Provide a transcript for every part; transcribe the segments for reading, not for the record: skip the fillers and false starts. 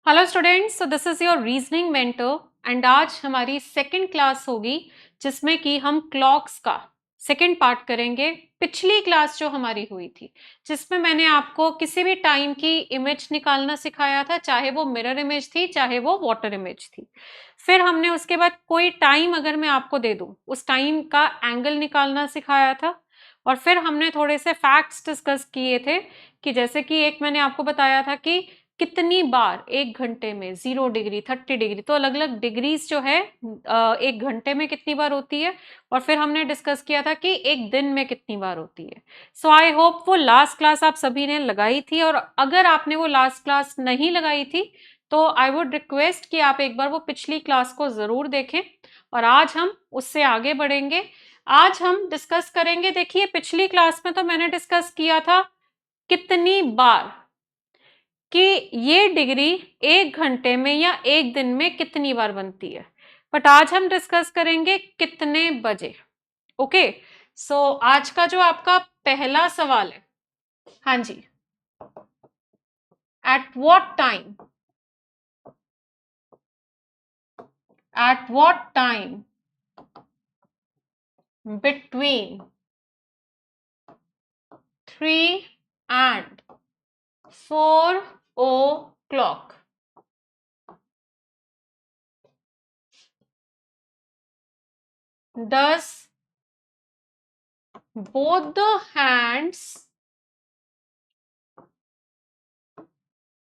Hello students, so this is your reasoning mentor and आज हमारी second class होगी जिसमें कि हम क्लॉक्स का सेकंड पार्ट करेंगे। पिछली क्लास जो हमारी हुई थी जिसमें मैंने आपको किसी भी टाइम की इमेज निकालना सिखाया था, चाहे वो मिरर इमेज थी चाहे वो वाटर इमेज थी। फिर हमने उसके बाद कोई टाइम अगर मैं आपको दे दूं उस टाइम का एंगल निकालना सिखाया था। और फिर हमने थोड़े से फैक्ट्स डिस्कस किए थे कि जैसे कि एक मैंने आपको बताया था कि कितनी बार एक घंटे में 0 डिग्री 30 डिग्री, तो अलग अलग डिग्रीज जो है एक घंटे में कितनी बार होती है। और फिर हमने डिस्कस किया था कि एक दिन में कितनी बार होती है। सो आई होप वो लास्ट क्लास आप सभी ने लगाई थी, और अगर आपने वो लास्ट क्लास नहीं लगाई थी तो आई वुड रिक्वेस्ट कि आप एक बार वो पिछली क्लास को जरूर देखें। और आज हम उससे आगे बढ़ेंगे। आज हम डिस्कस करेंगे, देखिए पिछली क्लास में तो मैंने डिस्कस किया था कितनी बार कि ये डिग्री एक घंटे में या एक दिन में कितनी बार बनती है। बट आज हम डिस्कस करेंगे कितने बजे। ओके, सो आज का जो आपका पहला सवाल है, हाँ जी, at what time, at what time between 3 and 4 o'clock does both the hands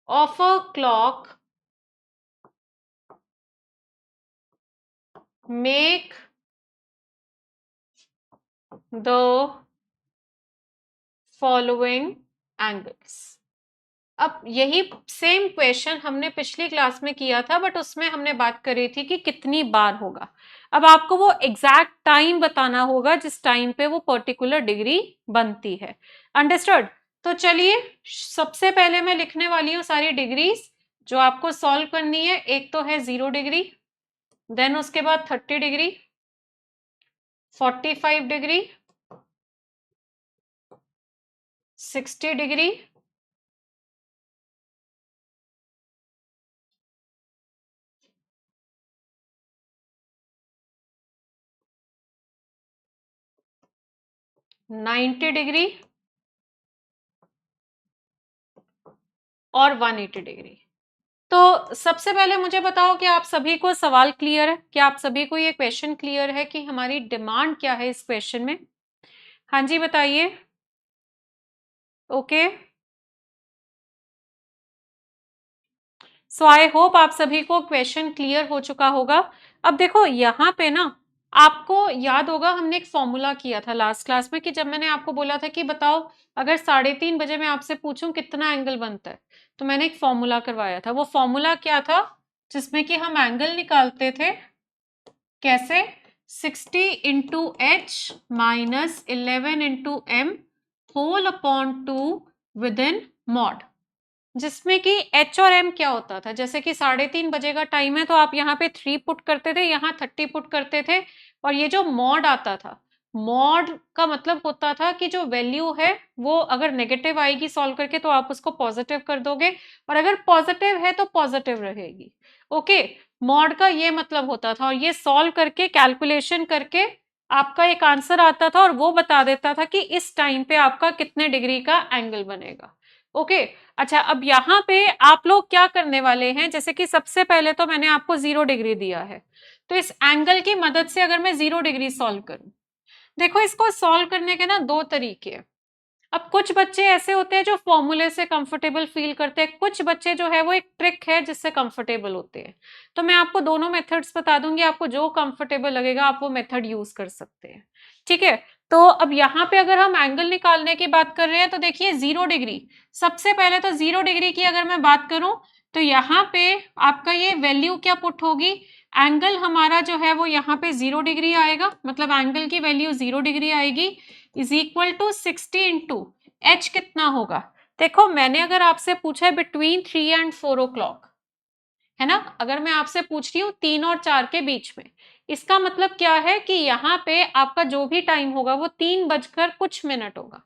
of a clock make the following angles। अब यही सेम क्वेश्चन हमने पिछली क्लास में किया था, बट उसमें हमने बात करी थी कि कितनी बार होगा। अब आपको वो एग्जैक्ट टाइम बताना होगा जिस टाइम पे वो पर्टिकुलर डिग्री बनती है। अंडरस्टूड? तो चलिए, सबसे पहले मैं लिखने वाली हूँ सारी डिग्रीज जो आपको सॉल्व करनी है। एक तो है 0 डिग्री, देन उसके बाद 30 डिग्री, 45 डिग्री, 60 डिग्री, 90 डिग्री और 180 डिग्री। तो सबसे पहले मुझे बताओ कि आप सभी को सवाल क्लियर है, कि आप सभी को ये क्वेश्चन क्लियर है कि हमारी डिमांड क्या है इस क्वेश्चन में? हाँ जी, बताइए। ओके, सो आई होप आप सभी को क्वेश्चन क्लियर हो चुका होगा। अब देखो यहाँ पे ना, आपको याद होगा हमने एक फॉर्मूला किया था लास्ट क्लास में, कि जब मैंने आपको बोला था कि बताओ अगर 3:30 बजे मैं आपसे पूछूं कितना एंगल बनता है, तो मैंने एक फॉर्मूला करवाया था। वो फॉर्मूला क्या था? जिसमें कि हम एंगल निकालते थे कैसे? 60 × H - 11 × M whole upon 2 within mod. जिसमें कि H और M क्या होता था? जैसे कि 3:30 बजे का टाइम है तो आप यहाँ पे 3 पुट करते थे, यहाँ 30 पुट करते थे। और ये जो मॉड आता था, मॉड का मतलब होता था कि जो वैल्यू है वो अगर नेगेटिव आएगी सॉल्व करके तो आप उसको पॉजिटिव कर दोगे, और अगर पॉजिटिव है तो पॉजिटिव रहेगी। ओके, मॉड का ये मतलब होता था। और ये सॉल्व करके कैलकुलेशन करके आपका एक आंसर आता था और वो बता देता था कि इस टाइम पे आपका कितने डिग्री का एंगल बनेगा। ओके, अच्छा, अब यहाँ पे आप लोग क्या करने वाले हैं? जैसे कि सबसे पहले तो मैंने आपको 0 डिग्री दिया है, तो इस एंगल की मदद से अगर मैं 0 डिग्री सॉल्व करूं, देखो इसको सॉल्व करने के ना दो तरीके हैं। अब कुछ बच्चे ऐसे होते हैं जो फॉर्मूले से कंफर्टेबल फील करते हैं, कुछ बच्चे जो है वो एक ट्रिक है जिससे कंफर्टेबल होते हैं। तो मैं आपको दोनों मेथड्स बता दूंगी, आपको जो कंफर्टेबल लगेगा आप वो मेथड यूज कर सकते हैं। ठीक है, तो अब यहाँ पे अगर हम एंगल निकालने की बात कर रहे हैं तो देखिए 0 डिग्री, सबसे पहले तो 0 डिग्री की अगर मैं बात करूं तो यहाँ पे आपका ये वैल्यू क्या पुट होगी? एंगल हमारा जो है वो यहाँ पे 0 डिग्री आएगा, मतलब एंगल की वैल्यू 0 डिग्री आएगी, इज इक्वल टू 60 × H कितना होगा? देखो मैंने अगर आपसे पूछा है बिटवीन 3 and 4 o'clock, है ना, अगर मैं आपसे पूछ रही हूँ 3 और 4 के बीच में, इसका मतलब क्या है कि यहाँ पे आपका जो भी टाइम होगा वो 3 बजकर कुछ मिनट होगा।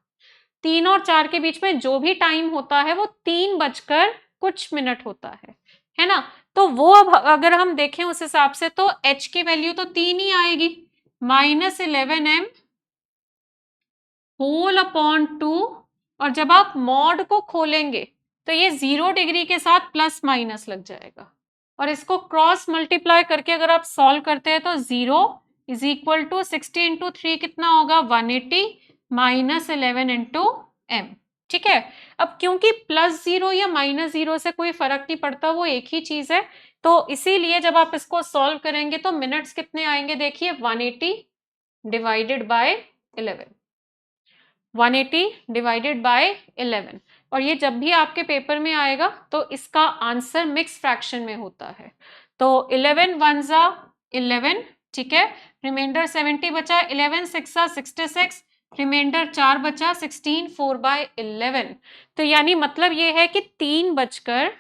3 और 4 के बीच में जो भी टाइम होता है वो 3 बजकर कुछ मिनट होता है। है ना। तो वो अब अगर हम देखें उस हिसाब से तो h की वैल्यू तो 3 ही आएगी, -11m होल अपॉन 2। और जब आप मॉड को खोलेंगे तो ये 0 डिग्री के साथ प्लस माइनस लग जाएगा, और इसको क्रॉस मल्टीप्लाई करके अगर आप सॉल्व करते हैं तो 0 इज इक्वल टू 60 इंटू 3 कितना होगा 180 माइनस 11 इंटू एम। ठीक है। अब क्योंकि +0 या -0 से कोई फर्क नहीं पड़ता, वो एक ही चीज है, तो इसीलिए जब आप इसको सॉल्व करेंगे तो मिनट्स कितने आएंगे, देखिए 180 डिवाइडेड बाय 11, 180 डिवाइडेड बाय 11। और ये जब भी आपके पेपर में आएगा तो इसका आंसर मिक्स फ्रैक्शन में होता है। तो 11 वन जा 11, ठीक है, रिमाइंडर 70 बचा, 11 6 66, रिमाइंडर 4 बचा 16 4/11। तो यानी मतलब ये है कि 3:16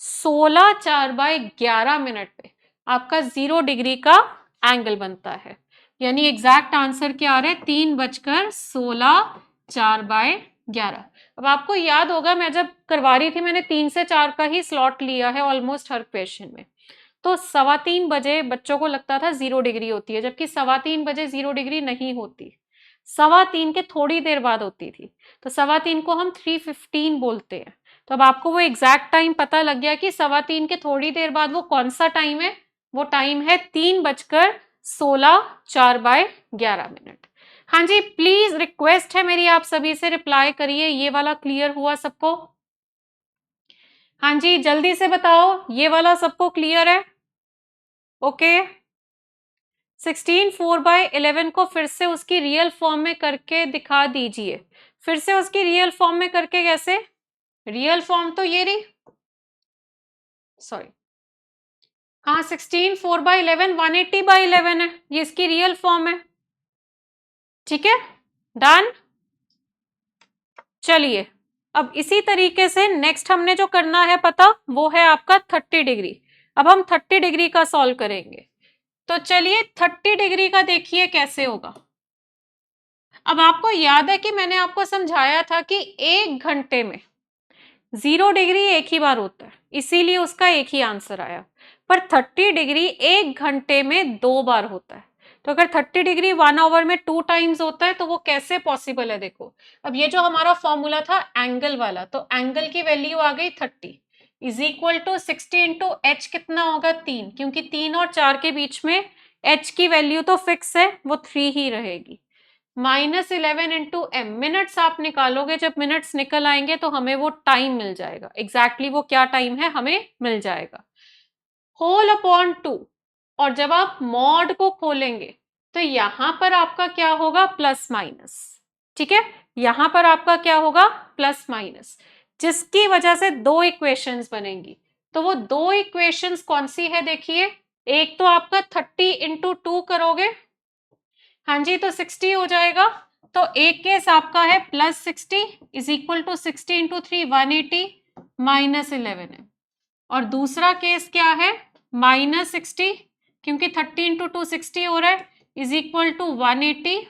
4/11 पे आपका 0 डिग्री का एंगल बनता है। यानी एग्जैक्ट आंसर क्या आ रहा है, 3:16 4/11। अब आपको याद होगा मैं जब करवा रही थी मैंने 3 से 4 का ही स्लॉट लिया है ऑलमोस्ट हर क्वेश्चन में। तो 3:15 बजे बच्चों को लगता था 0 डिग्री होती है, जबकि 3:15 बजे 0 डिग्री नहीं होती, 3:15 के थोड़ी देर बाद होती थी। तो 3:15 को हम 3:15 बोलते हैं। तो अब आपको वो एग्जैक्ट टाइम पता लग गया कि 3:15 के थोड़ी देर बाद वो कौन सा टाइम है, वो टाइम है 3:16 4/11। हाँ जी, प्लीज रिक्वेस्ट है मेरी आप सभी से, रिप्लाई करिए। ये वाला क्लियर हुआ सबको? हाँ जी, जल्दी से बताओ, ये वाला सबको क्लियर है? ओके। 16 4/11 को फिर से उसकी रियल फॉर्म में करके दिखा दीजिए। फिर से उसकी रियल फॉर्म में करके कैसे? रियल फॉर्म तो ये रही, सॉरी, हाँ 16 4/11 180/11 है, ये इसकी रियल फॉर्म है। ठीक है, डन। चलिए, अब इसी तरीके से नेक्स्ट हमने जो करना है पता, वो है आपका 30 डिग्री। अब हम 30 डिग्री का सॉल्व करेंगे। तो चलिए 30 डिग्री का देखिए कैसे होगा। अब आपको याद है कि मैंने आपको समझाया था कि 1 घंटे में 0 डिग्री एक ही बार होता है, इसीलिए उसका एक ही आंसर आया। पर 30 डिग्री 1 घंटे में 2 बार होता है। तो अगर 30 डिग्री 1 आवर में 2 टाइम्स होता है तो वो कैसे पॉसिबल है, देखो। अब ये जो हमारा फॉर्मूला था एंगल वाला, तो एंगल की वैल्यू आ गई 30 is equal to 60 into H कितना होगा 3, क्योंकि 3 और 4 के बीच में एच की वैल्यू तो फिक्स है, वो 3 ही रहेगी, -11 इंटू एम। मिनट्स आप निकालोगे, जब मिनट्स निकल आएंगे तो हमें वो टाइम मिल जाएगा, एग्जैक्टली वो क्या टाइम है हमें मिल जाएगा, होल अपॉन 2। और जब आप मॉड को खोलेंगे तो यहां पर आपका क्या होगा, प्लस माइनस। ठीक है, यहां पर आपका क्या होगा, प्लस माइनस, जिसकी वजह से 2 इक्वेशंस बनेंगी। तो वो 2 इक्वेशंस कौन सी है, देखिए। एक तो आपका 30 इंटू 2 करोगे, हाँ जी, तो 60 हो जाएगा। तो एक केस आपका है +60 इज इक्वल टू 60 इंटू 3 180 -11 है। और दूसरा केस क्या है, -60, क्योंकि 30 इंटू 2 60 हो रहा है, इज इक्वल टू 180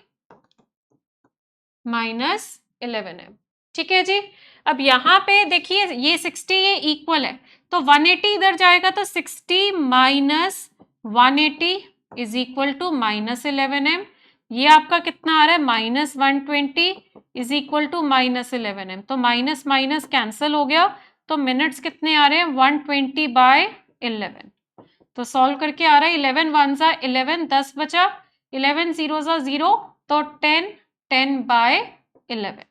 -11 है। ठीक है जी। अब यहाँ पे देखिए ये 60 ये इक्वल है, तो 180 इधर जाएगा तो 60 minus 180 is equal to -11m। ये आपका कितना आ रहा है, -120 इज इक्वल टू -11m। तो माइनस माइनस कैंसल हो गया, तो मिनट्स कितने आ रहे हैं, 120/11। तो सॉल्व करके आ रहा है 11 1 जा 11, 10 बचा, 11 0 जा 0, तो 10 10/11।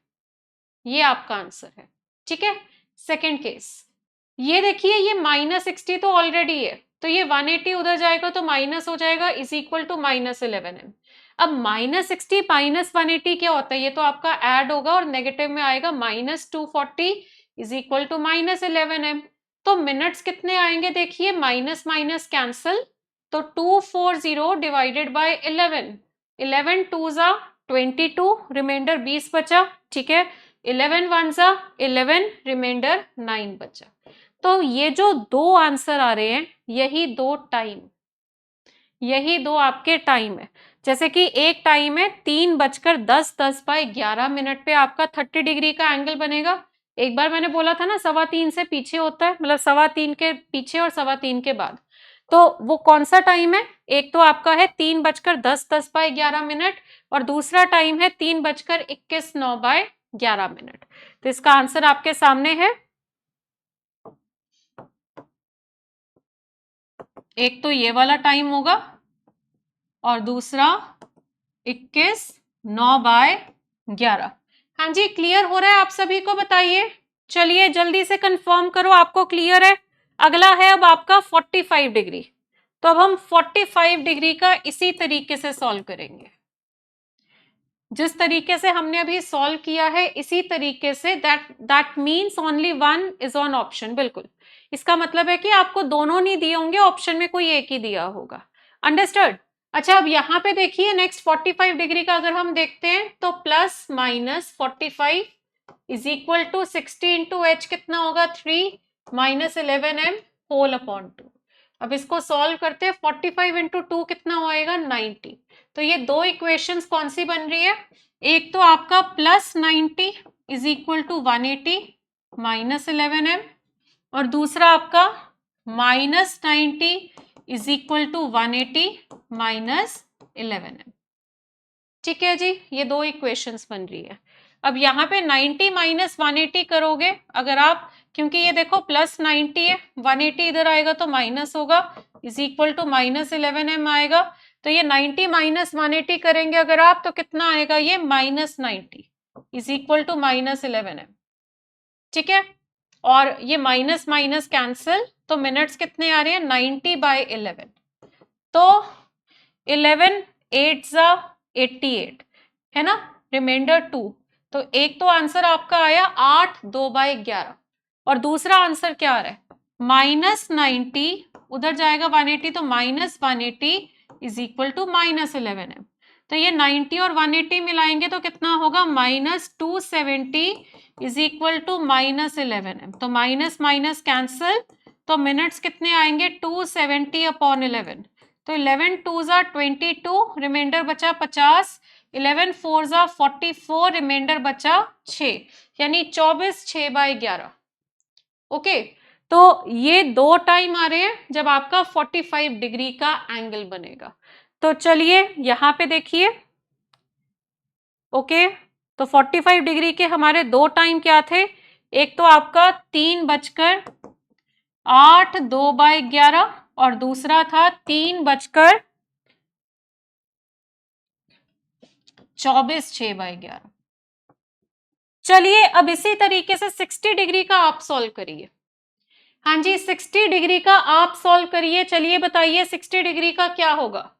ये आपका आंसर है। ठीक है। सेकेंड केस, ये देखिए ये -60 तो ऑलरेडी है, तो ये 180 उधर जाएगा तो माइनस हो जाएगा, इज इक्वल टू -11m। अब -60 -180 क्या होता है, ये तो आपका ऐड होगा और नेगेटिव में आएगा, -240 इज इक्वल टू -11m। तो मिनट्स कितने आएंगे, देखिए माइनस माइनस कैंसल, तो 240 डिवाइडेड बाय 11, 11 2 जा 22, रिमाइंडर 20 बचा। ठीक है, 11 1 जा 11, रिमाइंडर 9 बचा। तो ये जो 2 आंसर आ रहे हैं, यही 2 टाइम, यही 2 आपके टाइम है। जैसे कि एक टाइम है 3:10 10/11 पे आपका 30 डिग्री का एंगल बनेगा, एक बार मैंने बोला था ना 3:15 से पीछे होता है, मतलब 3:15 के पीछे और 3:15 के बाद। तो वो कौन सा टाइम है? एक तो आपका है 3:10 10/11 और दूसरा टाइम है 3:21 9/11। तो इसका आंसर आपके सामने है। एक तो ये वाला टाइम होगा और दूसरा 21 9/11। हाँ जी, क्लियर हो रहा है आप सभी को? बताइए। चलिए जल्दी से कंफर्म करो आपको क्लियर है। अगला है अब आपका 45 डिग्री। तो अब हम 45 डिग्री का इसी तरीके से सॉल्व करेंगे, जिस तरीके से हमने अभी सॉल्व किया है इसी तरीके से। That means only one is on option. बिल्कुल, इसका मतलब है कि आपको दोनों नहीं दिए होंगे, ऑप्शन में कोई एक ही दिया होगा। अंडरस्टूड? अच्छा, अब यहाँ पे देखिए नेक्स्ट 45 डिग्री का अगर हम देखते हैं तो plus minus 45 is equal to 60 into H कितना होगा 3 माइनस 11m होल अपॉन 2। अब इसको सॉल्व करते हैं, 45 इंटू 2 कितना होएगा 90। तो ये दो इक्वेशंस कौन सी बन रही है? एक तो आपका plus 90 is equal to 180 minus 11m और दूसरा आपका minus 90 is equal to 180 minus 11m। ठीक है जी, ये दो इक्वेशंस बन रही है। अब यहाँ पे 90 माइनस 180 करोगे अगर आप, क्योंकि ये देखो प्लस 90 है, 180 इधर आएगा तो माइनस होगा, is equal to minus 11m आएगा। तो ये 90 माइनस 180 करेंगे अगर आप तो कितना आएगा, ये minus 90 is equal to minus 11m। ठीक है, और ये माइनस माइनस कैंसिल, तो मिनट्स कितने आ रहे हैं 90/11। तो 11 8 जा 88 है ना, रिमाइंडर 2। तो एक तो आंसर आपका आया 8 2/11 और दूसरा आंसर क्या आ रहा है माइनस 90, उधर जाएगा 180 तो minus 180 is equal to minus 11m। तो ये 90 और 180 मिलाएंगे तो कितना होगा minus 270 is equal to minus 11m। तो माइनस माइनस कैंसिल, तो मिनट्स कितने आएंगे 270 अपॉन 11। तो 11 2 जा 22, रिमाइंडर बचा 50, 11 4 जा 44, रिमाइंडर बचा 6, यानी 24 6/11। ओके, तो ये दो टाइम आ रहे हैं जब आपका 45 डिग्री का एंगल बनेगा। तो चलिए यहां पे देखिए। ओके, तो 45 डिग्री के हमारे दो टाइम क्या थे? एक तो आपका 3:08 2/11 और दूसरा था 3:24 6/11। चलिए अब इसी तरीके से 60 डिग्री का आप सॉल्व करिए। हाँ जी, 60 डिग्री का आप सॉल्व करिए। चलिए बताइए 60 डिग्री का क्या होगा।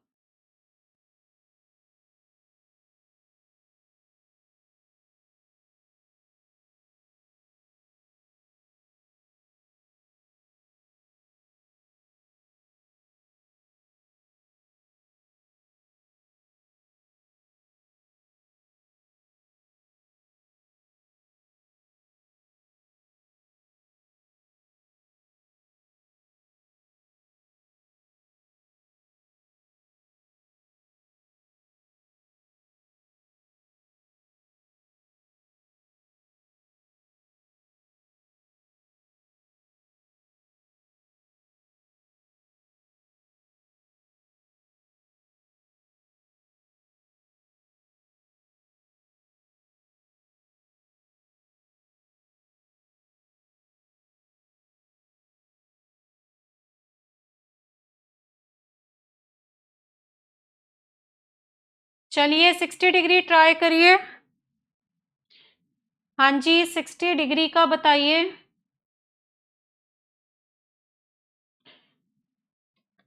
चलिए 60 डिग्री ट्राई करिए। हाँ जी, 60 डिग्री का बताइए।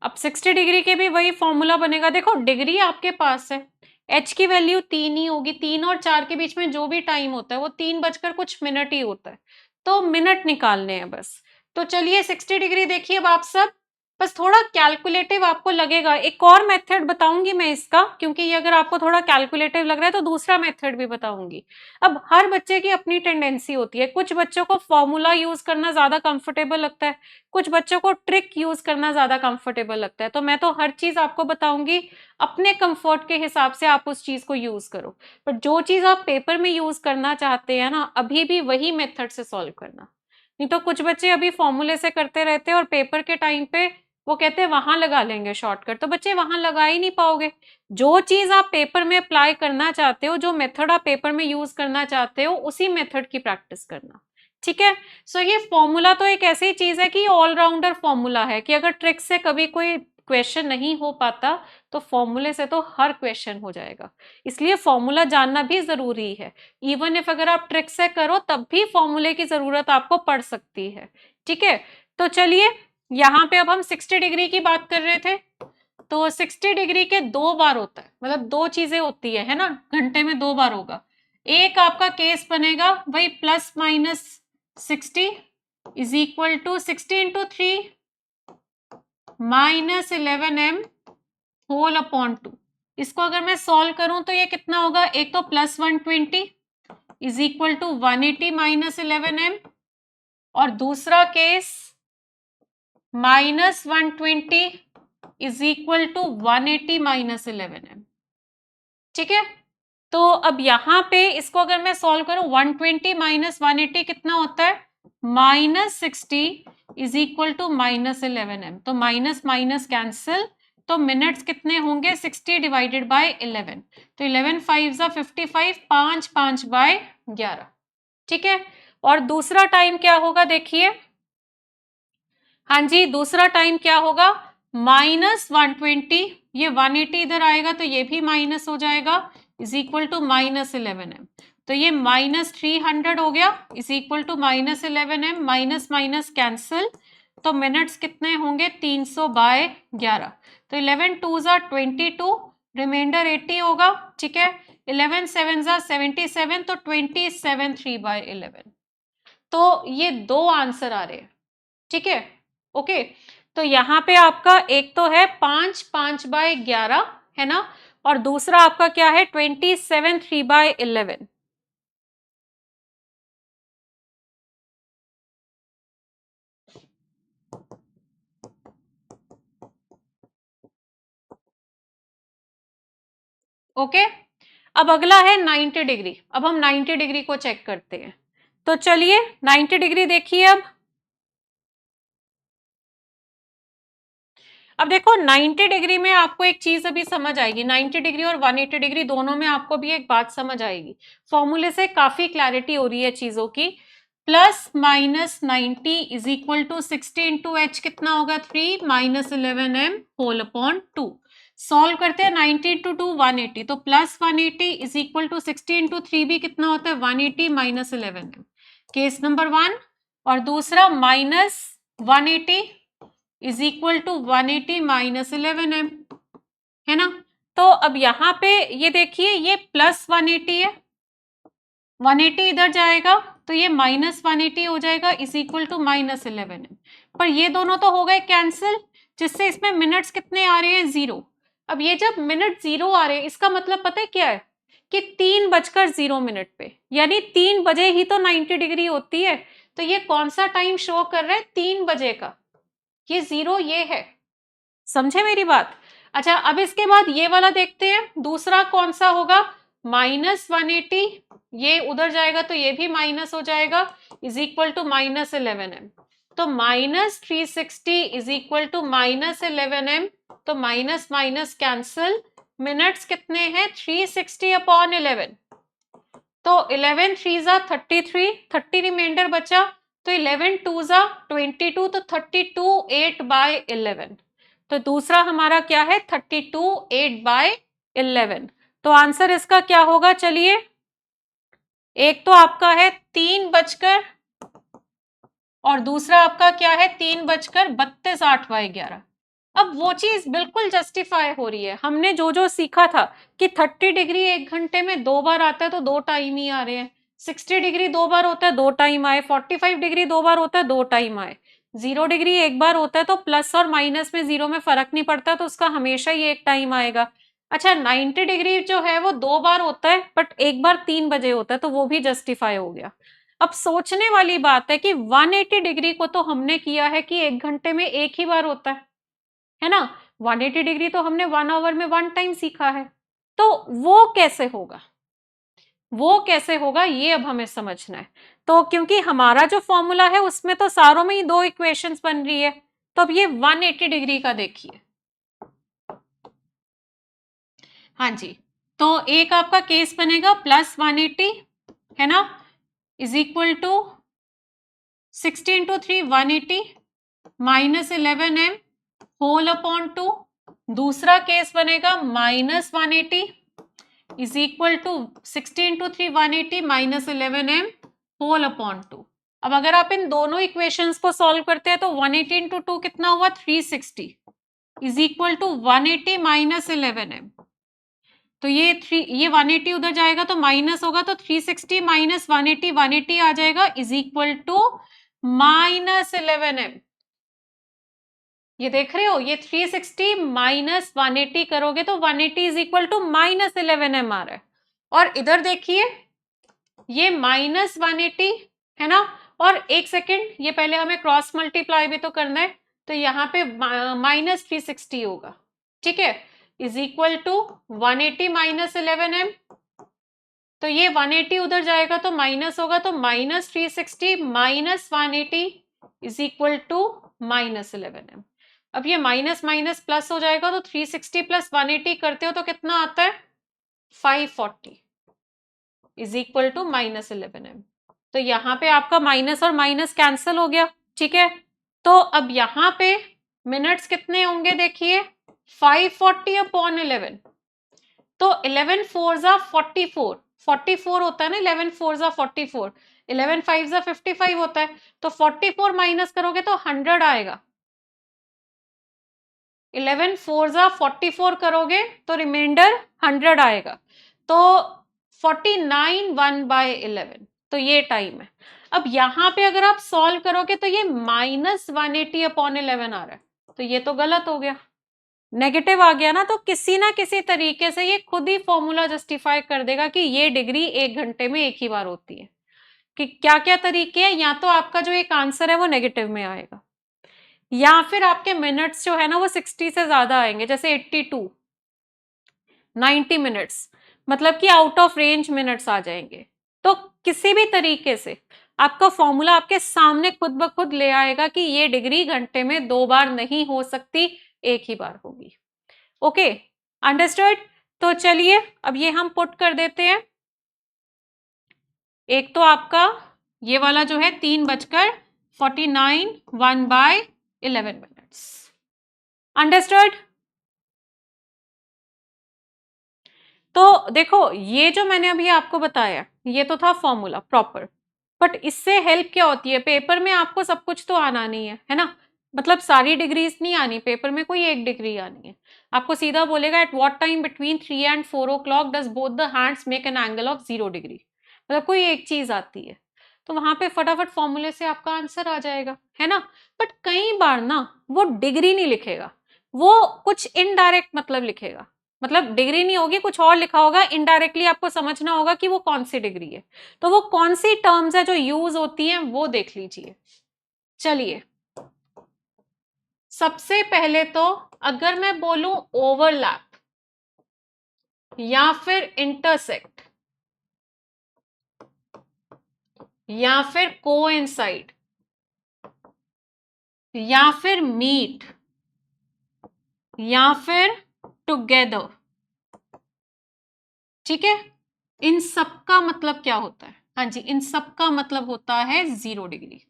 अब 60 डिग्री के भी वही फॉर्मूला बनेगा। देखो डिग्री आपके पास है, एच की वैल्यू 3 ही होगी। 3 और 4 के बीच में जो भी टाइम होता है वो 3 बजकर कुछ मिनट ही होता है, तो मिनट निकालने हैं बस। तो चलिए 60 डिग्री देखिए अब आप सब। बस थोड़ा कैलकुलेटिव आपको लगेगा। एक और मेथड बताऊंगी मैं इसका, क्योंकि ये अगर आपको थोड़ा कैलकुलेटिव लग रहा है तो दूसरा मेथड भी बताऊंगी। अब हर बच्चे की अपनी टेंडेंसी होती है, कुछ बच्चों को फॉर्मूला यूज करना ज्यादा कंफर्टेबल लगता है, कुछ बच्चों को ट्रिक यूज करना ज्यादा कंफर्टेबल लगता है। तो मैं तो हर चीज आपको बताऊंगी, अपने कंफर्ट के हिसाब से आप उस चीज को यूज करो। पर जो चीज आप पेपर में यूज करना चाहते हैं ना, अभी भी वही मेथड से सॉल्व करना। नहीं तो कुछ बच्चे अभी फॉर्मूले से करते रहते हैं और पेपर के टाइम पे वो कहते हैं वहां लगा लेंगे शॉर्टकट, तो बच्चे वहां लगा ही नहीं पाओगे। जो चीज आप पेपर में अप्लाई करना चाहते हो, जो मेथड आप पेपर में यूज करना चाहते हो, उसी मेथड की प्रैक्टिस करना। ठीक है। सो ये फॉर्मूला तो एक ऐसी चीज है कि ऑलराउंडर फॉर्मूला है कि अगर ट्रिक से कभी कोई क्वेश्चन नहीं हो पाता तो फॉर्मूले से तो हर क्वेश्चन हो जाएगा। इसलिए फॉर्मूला जानना भी जरूरी है। इवन इफ अगर आप ट्रिक से करो तब भी फॉर्मूले की जरूरत आपको पड़ सकती है। ठीक है। तो चलिए, यहाँ पे अब हम 60 डिग्री की बात कर रहे थे। तो 60 डिग्री के 2 बार होता है, मतलब 2 चीजें होती है ना, घंटे में 2 बार होगा। एक आपका केस बनेगा वही plus minus 60 is equal to 60 into 3 minus 11m whole upon 2। इसको अगर मैं सॉल्व करूं तो ये कितना होगा, एक तो plus 120 is equal to 180 minus 11m, और दूसरा case minus 120 is equal to 180 minus 11m। ठीक है। तो अब यहां पे इसको अगर मैं सॉल्व करूं, 120 माइनस 180 कितना होता है, minus 60 is equal to minus 11m। तो माइनस माइनस कैंसिल, तो मिनट्स कितने होंगे, 60 डिवाइडेड बाय 11। तो 11 5 जा 55, 5 5 बाय 11। ठीक है। और दूसरा टाइम क्या होगा देखिए, हाँ जी, दूसरा टाइम क्या होगा, माइनस 120, ये 180 इधर आएगा तो ये भी माइनस हो जाएगा, is equal to minus 11m। तो ये माइनस 300 हो गया, is equal to minus 11m, minus minus cancel, तो मिनट्स कितने होंगे, 300 बाय 11। तो 11 2 जा 22, रिमाइंडर 80 होगा। ठीक है। 11 7 जा 77, तो 27 3 बाय 11। तो ये 2 आंसर आ रहे हैं। ठीक है। ओके। तो यहां पे आपका एक तो है 5 5 बाय 11, है ना, और दूसरा आपका क्या है, 27 3 बाय 11। ओके। अब अगला है 90 डिग्री। अब हम 90 डिग्री को चेक करते हैं। तो चलिए 90 डिग्री देखिए। अब देखो 90 डिग्री में आपको एक चीज अभी समझ आएगी, 90 डिग्री और 180 डिग्री दोनों में आपको भी एक बात समझ आएगी। फॉर्मूले से काफी क्लैरिटी हो रही है चीजों की। Plus minus 90 is equal to 60 into H कितना होगा, 3 minus 11m whole upon 2। Solve करते हैं, 90 इंटू 2 180, तो plus 180 is equal to 60 into 3 भी कितना होता है, 180 माइनस 11m। Case number 1। और दूसरा minus 180 is equal to 180 minus 11m, है ना। तो अब यहां पे ये देखिए, ये प्लस 180 है, 180 इधर जाएगा तो ये माइनस 180 हो जाएगा, is equal to minus 11m। पर ये दोनों तो हो गए कैंसिल, जिससे इसमें मिनट्स कितने आ रहे हैं, 0। अब ये जब मिनट 0 आ रहे हैं, इसका मतलब पता है क्या है, कि 3:0 पे, यानी 3 बजे ही तो 90 डिग्री होती है। तो ये कौन सा टाइम शो कर रहा है, 3 बजे का। ये 0 ये है, समझे मेरी बात। अच्छा, अब इसके बाद ये वाला देखते हैं, दूसरा कौन सा होगा, माइनस 180, ये उधर जाएगा तो ये भी माइनस हो जाएगा, is equal to minus 11m। तो minus 360 is equal to minus 11m, तो माइनस माइनस कैंसिल, मिनट्स कितने हैं, 360 अपॉन 11। तो 11 3 जा 33, 30 रिमाइंडर बचा, तो 11 2 जा 22, तो 32 8 बाय 11। तो दूसरा हमारा क्या है, 32 8 बाय 11। तो आंसर इसका क्या होगा, चलिए, एक तो आपका है 3 बजकर, और दूसरा आपका क्या है, 3:32 8 बाय 11। अब वो चीज बिल्कुल जस्टिफाई हो रही है, हमने जो जो सीखा था कि 30 डिग्री 1 घंटे में 2 बार आता है तो 2 टाइम ही आ रहे हैं, 60 डिग्री 2 बार होता है 2 टाइम आए, 45 डिग्री 2 बार होता है 2 टाइम आए। 0 डिग्री एक बार होता है तो प्लस और माइनस में 0 में फर्क नहीं पड़ता, तो उसका हमेशा ही एक टाइम आएगा। अच्छा 90 डिग्री जो है वो 2 बार होता है, बट एक बार 3 बजे होता है, तो वो भी जस्टिफाई हो गया। अब सोचने वाली बात है कि 180 डिग्री को तो हमने किया है कि 1 घंटे में एक ही बार होता है ना? 180 डिग्री तो हमने 1 आवर में 1 टाइम सीखा है। तो वो कैसे होगा? वो कैसे होगा ये अब हमें समझना है। तो क्योंकि हमारा जो फॉर्मूला है उसमें तो सारों में ही 2 इक्वेशंस बन रही है, तो अब ये 180 डिग्री का देखिए। हाँ जी, तो एक आपका केस बनेगा प्लस 180 है ना, is equal to 60 into 3 180 minus 11m whole upon 2। दूसरा केस बनेगा minus 180 is equal to 60 into 3 180 minus 11m whole upon 2। अब अगर आप इन दोनों इक्वेशंस को सॉल्व करते हैं तो 180 इंटू 2 कितना हुआ 360 is equal to 180 minus 11m। तो ये 180 उधर जाएगा तो माइनस होगा, तो 360 माइनस 180 180 आ जाएगा is equal to minus 11m। ये देख रहे हो, ये 360 माइनस 180 करोगे तो 180 is equal to minus 11m आ रहा है। और इधर देखिए ये माइनस 180 है ना, और एक सेकेंड ये पहले हमें क्रॉस मल्टीप्लाई भी तो करना है, तो यहाँ पे माइनस 360 होगा, ठीक है, is equal to 180 minus 11m। तो ये 180 उधर जाएगा तो माइनस होगा, तो minus 360 minus 180 is equal to minus 11m। अब ये माइनस माइनस प्लस हो जाएगा, तो 360 प्लस 180 करते हो तो कितना आता है 540 is equal to minus 11m। तो यहाँ पे आपका माइनस और माइनस कैंसिल हो गया, ठीक है। तो अब यहाँ पे मिनट्स कितने होंगे देखिए 540 अपॉन 11, तो 11 4 जा 44 44 होता है ना, 11 4 जा 44, 11 5 जा 55 होता है, तो 44 माइनस करोगे तो 100 आएगा। 11 4 जा 44 करोगे तो रिमाइंडर 100 आएगा, तो 49 1/11, तो ये टाइम है। अब यहाँ पे अगर आप सॉल्व करोगे तो ये माइनस 180 अपॉन 11 आ रहा है, तो ये तो गलत हो गया, नेगेटिव आ गया ना, तो किसी ना किसी तरीके से ये खुद ही फॉर्मूला जस्टिफाई कर देगा कि ये डिग्री 1 घंटे में एक ही बार होती है। कि क्या क्या तरीके हैं, या तो आपका जो एक आंसर है वो नेगेटिव में आएगा, या फिर आपके मिनट्स जो है ना वो 60 से ज्यादा आएंगे, जैसे 82 90 मिनट्स, मतलब कि आउट ऑफ रेंज मिनट्स आ जाएंगे। तो किसी भी तरीके से आपका फॉर्मूला आपके सामने खुद ब खुद ले आएगा कि ये डिग्री घंटे में 2 बार नहीं हो सकती, एक ही बार होगी। Okay, understood. तो चलिए अब ये हम पुट कर देते हैं। एक तो आपका ये वाला जो है 3:49 1/11 मिनट्स, अंडरस्टूड। तो देखो ये जो मैंने अभी आपको बताया ये तो था फॉर्मूला प्रॉपर, बट इससे हेल्प क्या होती है, पेपर में आपको सब कुछ तो आना नहीं है ना, मतलब सारी डिग्रीज नहीं आनी, पेपर में कोई एक डिग्री आनी है। आपको सीधा बोलेगा eight what time between 3 and 4 o'clock does both the hands make an angle of 0 degree, मतलब कोई एक चीज आती है, तो वहां पे फटाफट फॉर्मूले से आपका आंसर आ जाएगा, है ना। बट कई बार ना वो डिग्री नहीं लिखेगा, वो कुछ इनडायरेक्ट मतलब लिखेगा, मतलब डिग्री नहीं होगी, कुछ और लिखा होगा, इनडायरेक्टली आपको समझना होगा कि वो कौन सी डिग्री है। तो वो कौन सी टर्म्स है जो यूज होती हैं वो देख लीजिए। चलिए सबसे पहले तो अगर मैं बोलूं ओवरलैप या फिर इंटरसेक्ट या फिर कोइंसाइड या फिर मीट या फिर टुगेदर, ठीक है, इन सब का मतलब क्या होता है, हाँ जी, इन सब का मतलब होता है 0 डिग्री।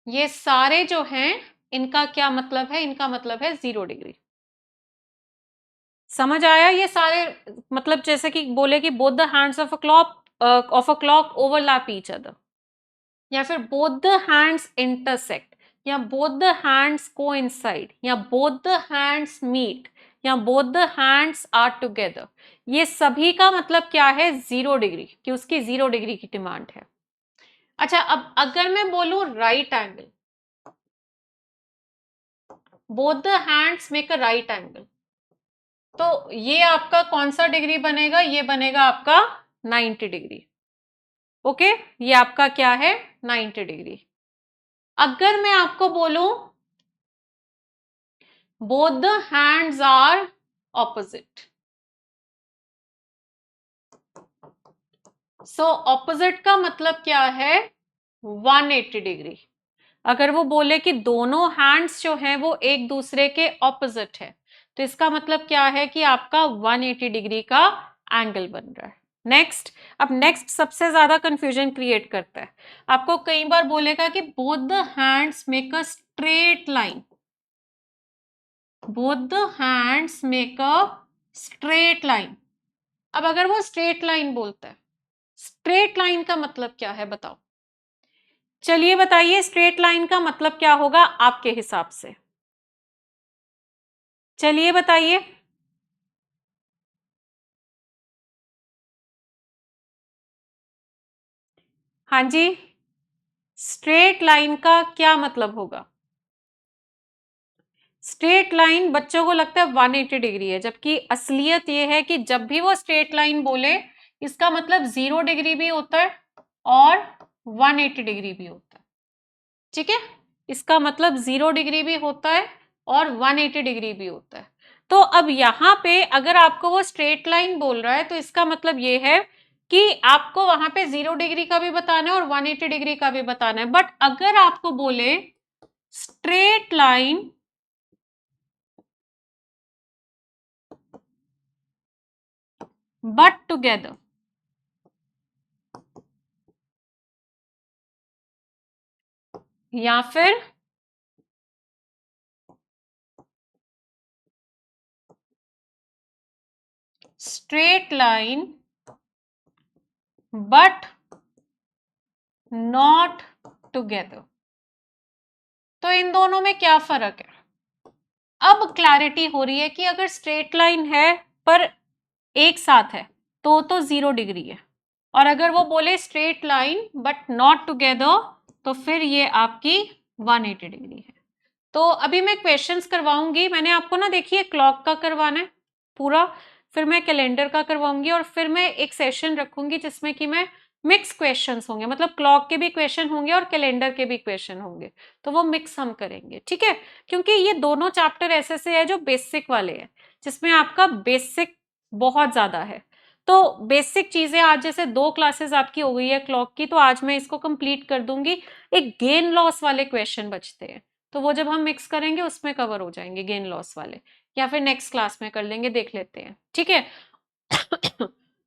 ये सारे जो हैं इनका क्या मतलब है, इनका मतलब है 0 डिग्री। समझ आया ये सारे, मतलब जैसे कि बोले कि both the hands of a clock overlap each other, या फिर बोथ द हैंड्स इंटरसेक्ट, या बोथ द हैंड्स कोइंसाइड, या बोथ द हैंड्स मीट, या both the hands are together, ये सभी का मतलब क्या है 0 डिग्री, कि उसकी 0 डिग्री की डिमांड है। अच्छा अब अगर मैं बोलूं right angle, both the hands make a right angle, तो ये आपका कौन सा डिग्री बनेगा, ये बनेगा आपका 90 डिग्री। ओके, ये आपका क्या है, 90 डिग्री। अगर मैं आपको बोलूं both the hands are opposite, so opposite का मतलब क्या है, 180 डिग्री। अगर वो बोले कि दोनों हैंड्स जो हैं वो एक दूसरे के ऑपोजिट है, तो इसका मतलब क्या है कि आपका 180 डिग्री का एंगल बन रहा है। नेक्स्ट, अब नेक्स्ट सबसे ज्यादा कंफ्यूजन क्रिएट करता है। आपको कई बार बोलेगा कि both the hands make a straight line, both the hands make a straight line. अब अगर वो स्ट्रेट लाइन बोलता है, स्ट्रेट लाइन का मतलब क्या है बताओ, चलिए बताइए, स्ट्रेट लाइन का मतलब क्या होगा आपके हिसाब से, चलिए बताइए। हाँ जी, स्ट्रेट लाइन का क्या मतलब होगा, स्ट्रेट लाइन बच्चों को लगता है 180 डिग्री है, जबकि असलियत ये है कि जब भी वो स्ट्रेट लाइन बोले इसका मतलब 0 डिग्री भी होता है और 180 डिग्री भी होता है। ठीक है, इसका मतलब 0 डिग्री भी होता है और 180 डिग्री भी होता है। तो अब यहां पे अगर आपको वो स्ट्रेट लाइन बोल रहा है तो इसका मतलब ये है कि आपको वहां पे 0 डिग्री का भी बताना है और 180 डिग्री का भी बताना है। बट अगर आपको बोले स्ट्रेट लाइन बट टुगेदर, या फिर straight line but not together, तो इन दोनों में क्या फर्क है। अब क्लैरिटी हो रही है कि अगर स्ट्रेट लाइन है पर एक साथ है तो 0 डिग्री है, और अगर वो बोले straight line but not together तो फिर ये आपकी 180 डिग्री है। तो अभी मैं क्वेश्चंस करवाऊंगी, मैंने आपको ना देखिए क्लॉक का करवाना है पूरा, फिर मैं कैलेंडर का करवाऊंगी और फिर मैं एक सेशन रखूंगी जिसमें कि मैं मिक्स क्वेश्चंस होंगे, मतलब क्लॉक के भी क्वेश्चन होंगे और कैलेंडर के भी क्वेश्चन होंगे, तो वो मिक्स हम करेंगे। ठीक है, क्योंकि ये दोनों चैप्टर ऐसे से है जो बेसिक वाले हैं, जिसमें आपका बेसिक बहुत ज्यादा है। तो बेसिक चीजें आज जैसे 2 क्लासेस आपकी हो गई है क्लॉक की, तो आज मैं इसको कंप्लीट कर दूंगी। एक गेन लॉस वाले क्वेश्चन बचते हैं, तो वो जब हम मिक्स करेंगे उसमें कवर हो जाएंगे गेन लॉस वाले, या फिर नेक्स्ट क्लास में कर लेंगे, देख लेते हैं। ठीक है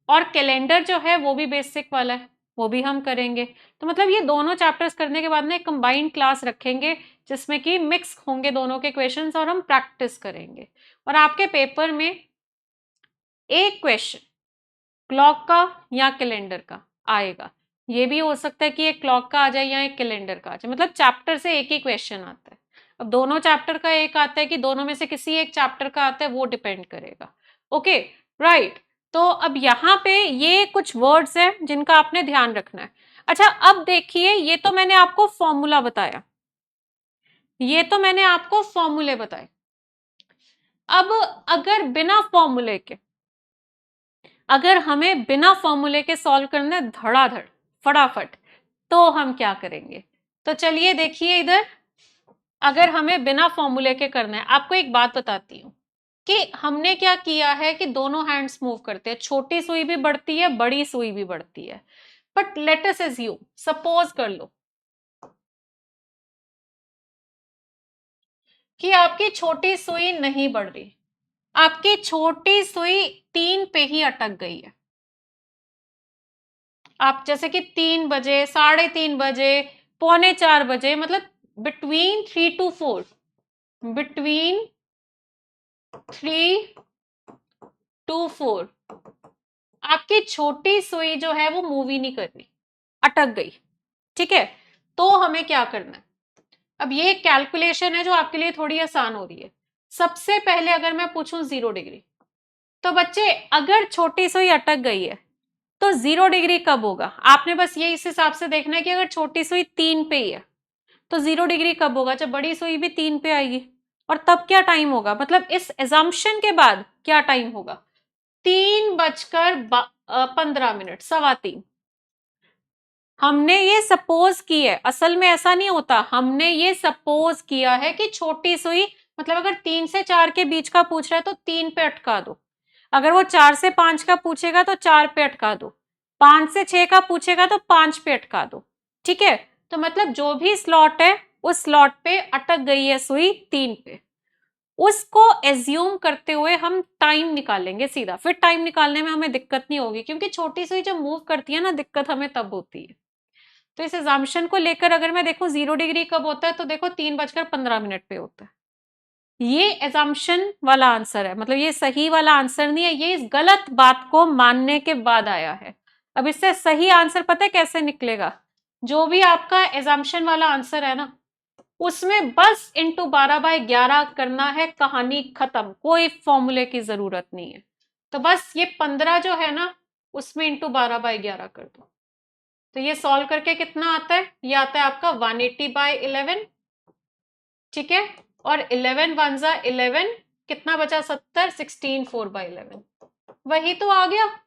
और कैलेंडर जो है वो भी बेसिक वाला है, वो भी हम करेंगे। तो मतलब ये दोनों चैप्टर्स करने के बाद में एक कंबाइंड क्लास रखेंगे जिसमें कि मिक्स होंगे दोनों के क्वेश्चंस और हम प्रैक्टिस करेंगे। और आपके पेपर में एक क्वेश्चन क्लॉक का या कैलेंडर का आएगा, ये भी हो सकता है कि एक क्लॉक का आ जाए या एक कैलेंडर का आ जाए, मतलब चैप्टर से एक ही क्वेश्चन आता है। अब दोनों चैप्टर का एक आता है कि दोनों में से किसी एक चैप्टर का आता है, वो डिपेंड करेगा। Okay, right. तो अब यहाँ पे ये कुछ वर्ड्स हैं जिनका आपने ध्यान रखना है। अच्छा, अब देखिए, ये तो मैंने आपको फॉर्मूला बताया, ये तो मैंने आपको फॉर्मूले बताए। अब अगर बिना फॉर्मूले के, अगर हमें बिना फॉर्मूले के सॉल्व करना है धड़ाधड़ फटाफट, तो हम क्या करेंगे। तो चलिए देखिए इधर, अगर हमें बिना फॉर्मूले के करना है, आपको एक बात बताती हूँ कि हमने क्या किया है कि दोनों हैंड्स मूव करते हैं, छोटी सुई भी बढ़ती है, बड़ी सुई भी बढ़ती है। But let us assume, suppose कर लो कि आपकी छोटी सुई नहीं बढ़ रही, आपकी छोटी सुई 3 पे ही अटक गई है। आप जैसे कि 3 बजे, 3:30 बजे, 3:45 बजे, मतलब बिटवीन 3 to 4, बिटवीन 3 to 4 आपकी छोटी सुई जो है वो मूव ही नहीं कर रही, अटक गई। ठीक है, तो हमें क्या करना है। अब ये कैलकुलेशन है जो आपके लिए थोड़ी आसान हो रही है। सबसे पहले अगर मैं पूछूं 0 डिग्री, तो बच्चे अगर छोटी सुई अटक गई है तो 0 डिग्री कब होगा, आपने बस ये इस हिसाब से देखना है कि अगर छोटी सुई 3 पे ही है तो 0 डिग्री कब होगा, जब बड़ी सुई भी 3 पे आएगी। और तब क्या टाइम होगा, मतलब इस एजम्पशन के बाद क्या टाइम होगा, 3:15, 3:15। हमने ये सपोज की है, असल में ऐसा नहीं होता, हमने ये सपोज किया है कि छोटी सुई, मतलब अगर 3 से 4 के बीच का पूछ रहा है तो 3 पे अटका दो, अगर वो 4 से 5 का पूछेगा तो 4 पे अटका दो, 5 से 6 का पूछेगा तो 5 पे अटका दो। ठीक है, तो मतलब जो भी स्लॉट है उस स्लॉट पे अटक गई है सुई 3 पे, उसको एज्यूम करते हुए हम टाइम निकालेंगे सीधा, फिर टाइम निकालने में हमें दिक्कत नहीं होगी, क्योंकि छोटी सुई जब मूव करती है ना, दिक्कत हमें तब होती है। तो इस एजम्पशन को लेकर अगर मैं देखूं 0 डिग्री कब होता है, तो देखो 3:15 पे होता है। ये एजम्पशन वाला आंसर है, मतलब ये सही वाला आंसर नहीं है, ये इस गलत बात को मानने के बाद आया है। अब इससे सही आंसर पता है कैसे निकलेगा, जो भी आपका एजम्पशन वाला आंसर है ना, उसमें बस इंटू 12/11 करना है, कहानी खत्म, कोई फॉर्मूले की जरूरत नहीं है। तो बस ये 15 जो है ना, उसमें इंटू 12/11 कर दो, तो ये सॉल्व करके कितना आता है, ये आता है आपका 180/11। ठीक है, और 11 वन जा 11, कितना बचा 70, 16 4/11, वही तो आ गया,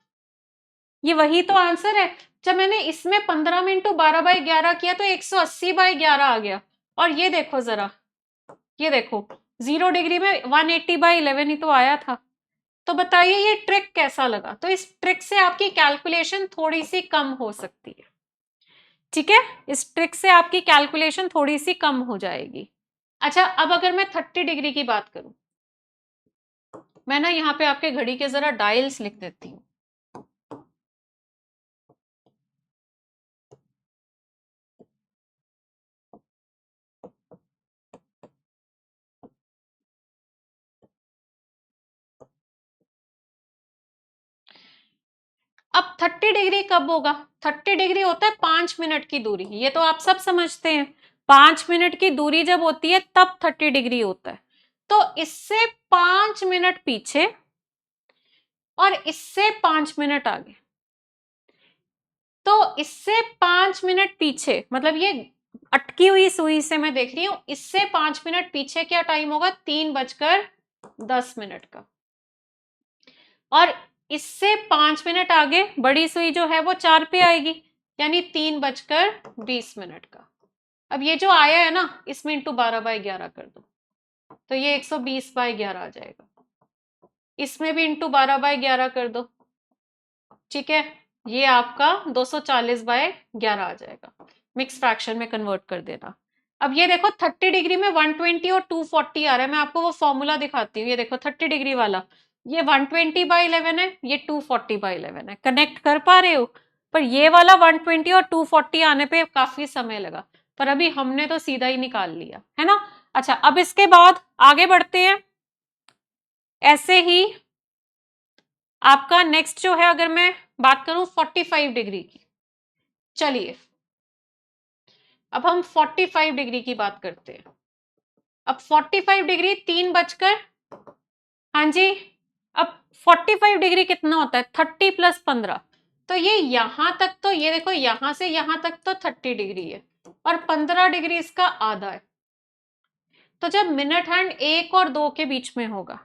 ये वही तो आंसर है। जब मैंने इसमें 15 में इंटू 12/11 किया तो 180/11 आ गया, और ये देखो जरा, ये देखो 0 डिग्री में 180/11 ही तो आया था। तो बताइए ये ट्रिक कैसा लगा, तो इस ट्रिक से आपकी कैलकुलेशन थोड़ी सी कम हो सकती है। ठीक है, इस ट्रिक से आपकी कैलकुलेशन थोड़ी सी कम हो जाएगी। अच्छा, अब अगर मैं 30 डिग्री की बात करूं, मैं ना यहाँ पे आपके घड़ी के जरा डायल्स लिख देती हूँ। अब 30 डिग्री कब होगा, 30 डिग्री होता है 5 मिनट की दूरी, ये तो आप सब समझते हैं। 5 मिनट की दूरी जब होती है तब 30 डिग्री होता है। तो इससे 5 मिनट पीछे और इससे 5 मिनट आगे, तो इससे 5 मिनट पीछे, मतलब ये अटकी हुई सुई से मैं देख रही हूं, इससे 5 मिनट पीछे क्या टाइम होगा, 3:10 का। और इससे 5 मिनट आगे बड़ी सुई जो है वो 4 पे आएगी, यानी 3:20 का। अब ये जो आया है ना, इसमें इंटू 12/11 कर दो, तो ये 120/11 आ जाएगा। इसमें भी इंटू 12/11 कर दो, ठीक है, ये आपका 240/11 आ जाएगा। मिक्स फ्रैक्शन में कन्वर्ट कर देना। अब ये देखो 30 डिग्री में 120 और 240 आ रहा है, मैं आपको वो फॉर्मूला दिखाती हूँ। ये देखो 30 डिग्री वाला, ये 120/11 है, ये 240/11 है, कनेक्ट कर पा रहे हो। पर ये वाला 120 और 240 आने पे काफी समय लगा, पर अभी हमने तो सीधा ही निकाल लिया है ना। अच्छा, अब इसके बाद आगे बढ़ते हैं। ऐसे ही आपका नेक्स्ट जो है, अगर मैं बात करूं 45 डिग्री की, चलिए अब हम 45 डिग्री की बात करते हैं। अब 45 डिग्री 3 बजकर, हाँ जी, अब 45 डिग्री कितना होता है, 30 + 15, तो ये यहां तक, तो ये देखो यहां से यहां तक तो 30 डिग्री है, और 15 डिग्री इसका आधा है। तो जब मिनट हैंड 1 और 2 के बीच में होगा,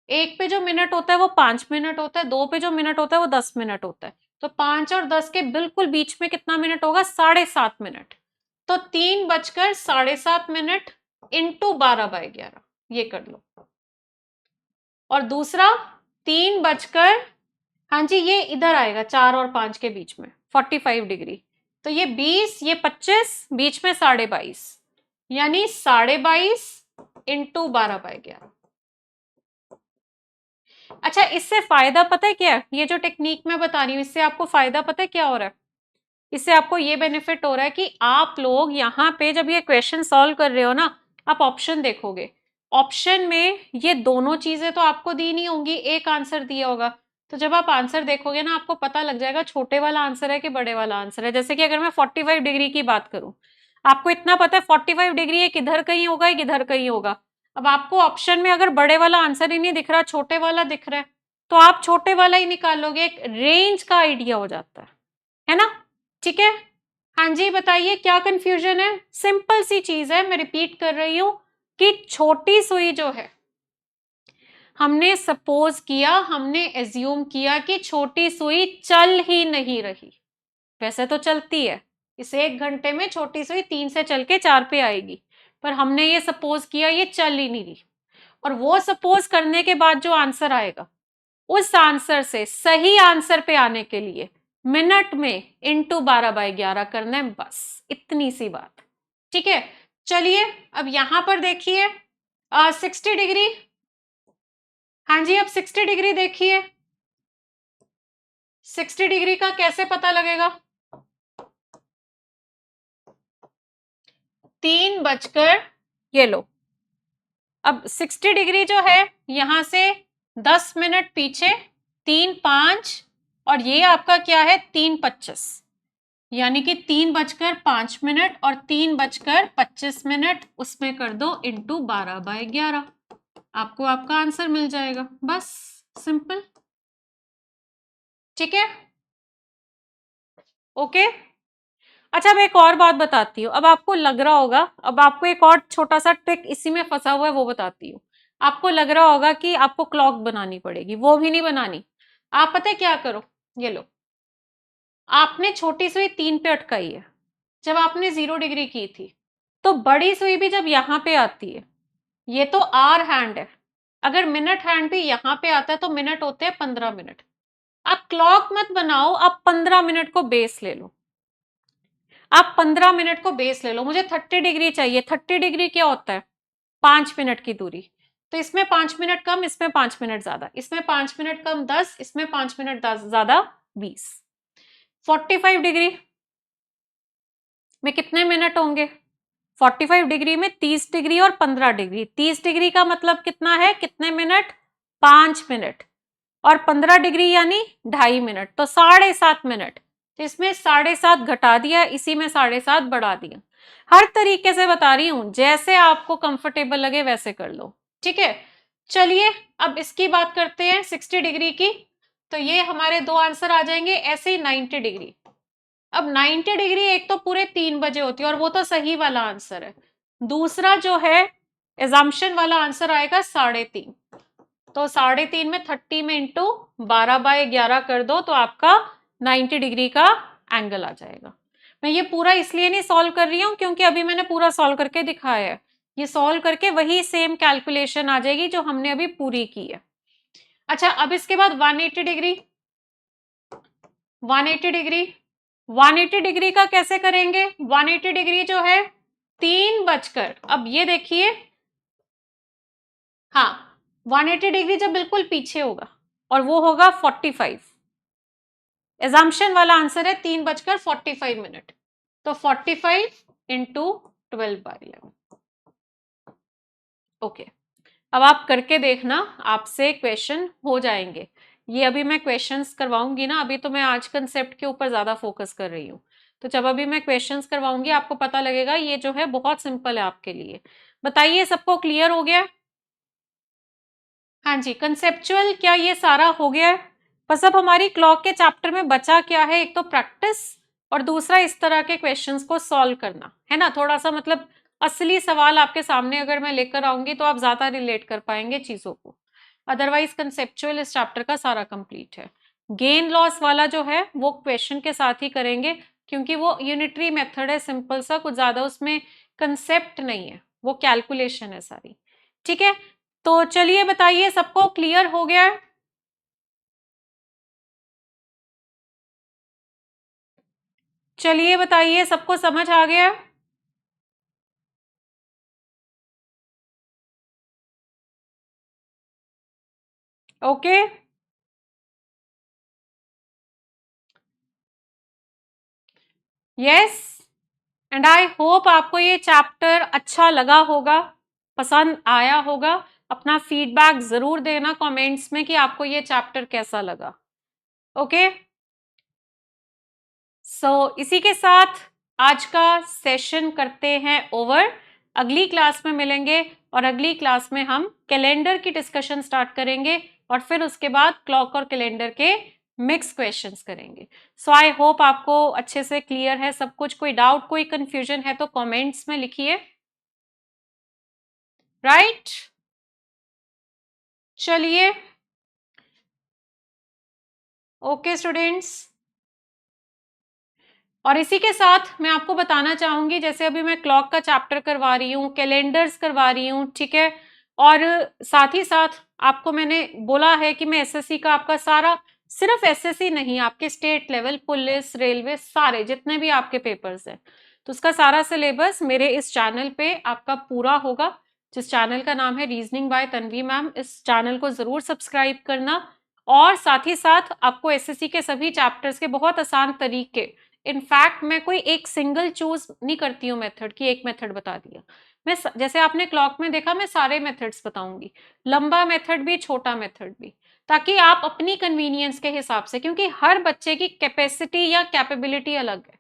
1 पे जो मिनट होता है वो 5 मिनट होता है, 2 पे जो मिनट होता है वो 10 मिनट होता है, तो 5 और 10 के बिल्कुल बीच में कितना मिनट होगा, 7.5 मिनट। तो 3 बजकर 7.5 मिनट इंटू 12/11, ये कर लो। और दूसरा 3 बजकर, हाँ जी, ये इधर आएगा 4 और 5 के बीच में 45 डिग्री, तो ये 20, ये 25, बीच में 22.5, यानी 22.5 इंटू 12/11। अच्छा, इससे फायदा पता है क्या है, ये जो टेक्निक मैं बता रही हूँ, इससे आपको फायदा पता है क्या हो रहा है, इससे आपको ये बेनिफिट हो रहा है कि आप लोग यहाँ पे जब ये क्वेश्चन सॉल्व कर रहे हो ना, आप ऑप्शन देखोगे, ऑप्शन में ये दोनों चीजें तो आपको दी नहीं होंगी, एक आंसर दिया होगा। तो जब आप आंसर देखोगे ना, आपको पता लग जाएगा छोटे वाला आंसर है कि बड़े वाला आंसर है। जैसे कि अगर मैं 45 डिग्री की बात करूं, आपको इतना पता है 45 डिग्री एक इधर कहीं होगा, एक इधर कहीं होगा। अब आपको ऑप्शन में अगर बड़े वाला आंसर ही नहीं दिख रहा, छोटे वाला दिख रहा है, तो आप छोटे वाला ही निकालोगे, एक रेंज का आइडिया हो जाता है ना। ठीक है, हाँ जी, बताइए क्या कंफ्यूजन है, सिंपल सी चीज है, मैं रिपीट कर रही हूं। कि छोटी सुई जो है, हमने सपोज किया, हमने एज्यूम किया कि छोटी सुई चल ही नहीं रही। वैसे तो चलती है, इस 1 घंटे में छोटी सुई 3 से चल के 4 पे आएगी, पर हमने ये सपोज किया ये चल ही नहीं रही। और वो सपोज करने के बाद जो आंसर आएगा, उस आंसर से सही आंसर पे आने के लिए मिनट में इंटू 12/11 करना है, बस इतनी सी बात। ठीक है, चलिए अब यहां पर देखिए 60 डिग्री। हाँ जी, अब 60 डिग्री देखिए, 60 डिग्री का कैसे पता लगेगा? 3 बजकर, ये लो, अब 60 डिग्री जो है यहां से 10 मिनट पीछे, 3-5, और ये आपका क्या है 3:25, यानी कि 3:05 और 3:25, उसमें कर दो इंटू 12/11, आपको आपका आंसर मिल जाएगा, बस सिंपल। ठीक है, ओके। अच्छा, अब एक और बात बताती हूँ, अब आपको लग रहा होगा, अब आपको एक और छोटा सा ट्रिक इसी में फंसा हुआ है वो बताती हूँ। आपको लग रहा होगा कि आपको क्लॉक बनानी पड़ेगी, वो भी नहीं बनानी। आप पता है क्या करो, ये लो, आपने छोटी सुई 3 पे अटकाई है, जब आपने 0 डिग्री की थी, तो बड़ी सुई भी जब यहाँ पे आती है, ये तो आर हैंड है, अगर मिनट हैंड भी यहाँ पे आता है तो मिनट होते हैं 15 मिनट। आप क्लॉक मत बनाओ, आप 15 मिनट को बेस ले लो, आप 15 मिनट को बेस ले लो। मुझे 30 डिग्री चाहिए, 30 डिग्री क्या होता है 5 मिनट की दूरी, तो इसमें 5 मिनट कम, इसमें 5 मिनट ज्यादा, इसमें 5 मिनट कम 10, इसमें 5 मिनट ज्यादा 20। 45 डिग्री में कितने मिनट होंगे? 45 डिग्री में 30 डिग्री और 15 डिग्री, 30 डिग्री का मतलब कितना है, कितने मिनट, 5 मिनट, और 15 डिग्री यानी 2.5 मिनट, तो 7.5 मिनट। तो इसमें 7.5 घटा दिया, इसी में 7.5 बढ़ा दिया। हर तरीके से बता रही हूं, जैसे आपको कंफर्टेबल लगे वैसे कर लो। ठीक है, चलिए अब इसकी बात करते हैं 60 डिग्री की, तो ये हमारे 2 आंसर आ जाएंगे, ऐसे ही 90 डिग्री। अब 90 डिग्री एक तो पूरे 3 बजे होती है और वो तो सही वाला आंसर है, दूसरा जो है एजम्पशन वाला आंसर आएगा 3.5, तो 3.5 में 30 में इंटू 12/11 कर दो, तो आपका 90 डिग्री का एंगल आ जाएगा। मैं ये पूरा इसलिए नहीं सॉल्व कर रही हूं क्योंकि अभी मैंने पूरा सॉल्व करके दिखाया है, ये सॉल्व करके वही सेम कैलकुलेशन आ जाएगी जो हमने अभी पूरी की है। अच्छा, अब इसके बाद 180 डिग्री, 180 डिग्री, 180 डिग्री का कैसे करेंगे? 180 डिग्री जो है 3 बजकर, अब ये देखिए, हाँ 180 डिग्री जब बिल्कुल पीछे होगा और वो होगा 45, एजम्पशन वाला आंसर है 3:45, तो 45 इंटू 12/11। ओके, अब आप करके देखना, आपसे क्वेश्चन हो जाएंगे। ये अभी मैं क्वेश्चंस करवाऊंगी ना, अभी तो मैं आज कंसेप्ट के ऊपर ज्यादा फोकस कर रही हूँ, तो जब अभी मैं क्वेश्चंस करवाऊंगी आपको पता लगेगा, ये जो है बहुत सिंपल है आपके लिए। बताइए सबको क्लियर हो गया? हाँ जी, कंसेप्चुअल क्या ये सारा हो गया है? बस अब हमारी क्लॉक के चैप्टर में बचा क्या है, एक तो प्रैक्टिस और दूसरा इस तरह के क्वेश्चंस को सॉल्व करना है ना, थोड़ा सा मतलब असली सवाल आपके सामने अगर मैं लेकर आऊंगी तो आप ज्यादा रिलेट कर पाएंगे चीजों को, अदरवाइज कंसेप्चुअल इस चैप्टर का सारा कंप्लीट है। गेन लॉस वाला जो है वो क्वेश्चन के साथ ही करेंगे क्योंकि वो यूनिटरी मेथड है, सिंपल सा, कुछ ज्यादा उसमें कंसेप्ट नहीं है, वो कैलकुलेशन है सारी। ठीक है, तो चलिए बताइए सबको क्लियर हो गया है? चलिए बताइए सबको समझ आ गया? Okay, yes, and I hope आपको ये चैप्टर अच्छा लगा होगा, पसंद आया होगा। अपना फीडबैक जरूर देना कमेंट्स में कि आपको ये चैप्टर कैसा लगा। ओके, सो इसी के साथ आज का सेशन करते हैं ओवर। अगली क्लास में मिलेंगे और अगली क्लास में हम कैलेंडर की डिस्कशन स्टार्ट करेंगे और फिर उसके बाद क्लॉक और कैलेंडर के मिक्स क्वेश्चंस करेंगे। सो आई होप आपको अच्छे से क्लियर है सब कुछ। कोई डाउट, कोई कंफ्यूजन है तो कमेंट्स में लिखिए। राइट। चलिए, ओके स्टूडेंट्स, और इसी के साथ मैं आपको बताना चाहूंगी, जैसे अभी मैं क्लॉक का चैप्टर करवा रही हूँ, कैलेंडर्स करवा रही हूँ, ठीक है, और साथ ही साथ आपको मैंने बोला है कि मैं एसएससी का आपका सारा, सिर्फ एसएससी नहीं, आपके स्टेट लेवल, पुलिस, रेलवे, सारे जितने भी आपके पेपर्स हैं, तो उसका सारा सिलेबस मेरे इस चैनल पे आपका पूरा होगा, जिस चैनल का नाम है रीजनिंग बाय तन्वी मैम। इस चैनल को जरूर सब्सक्राइब करना, और साथ ही साथ आपको एसएससी के सभी चैप्टर्स के बहुत आसान तरीके, इनफैक्ट मैं कोई एक सिंगल चूज नहीं करती हूँ मेथड की, एक मेथड बता दिया, मैं जैसे आपने क्लॉक में देखा, मैं सारे मेथड्स बताऊंगी, लंबा मेथड भी, छोटा मेथड भी, ताकि आप अपनी कन्वीनियंस के हिसाब से, क्योंकि हर बच्चे की कैपेसिटी या कैपेबिलिटी अलग है।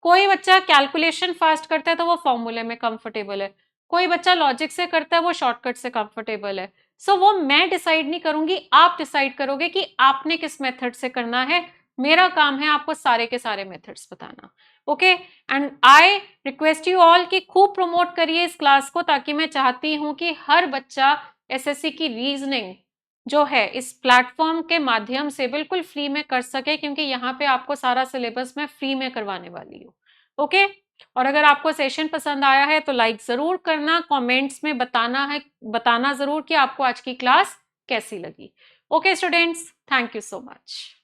कोई बच्चा कैलकुलेशन फास्ट करता है तो वो फॉर्मूले में कंफर्टेबल है, कोई बच्चा लॉजिक से करता है वो शॉर्टकट से कंफर्टेबल है। सो वो मैं डिसाइड नहीं करूंगी, आप डिसाइड करोगे कि आपने किस मेथड से करना है। मेरा काम है आपको सारे के सारे मेथड्स बताना। Okay, and I request you all कि खूब प्रमोट करिए इस क्लास को, ताकि मैं चाहती हूं कि हर बच्चा एसएससी की रीजनिंग जो है इस प्लेटफॉर्म के माध्यम से बिल्कुल फ्री में कर सके, क्योंकि यहाँ पे आपको सारा सिलेबस मैं फ्री में करवाने वाली हूँ। ओके, और अगर आपको सेशन पसंद आया है तो लाइक जरूर करना, कमेंट्स में बताना जरूर कि आपको आज की क्लास कैसी लगी। Okay students, thank you so much.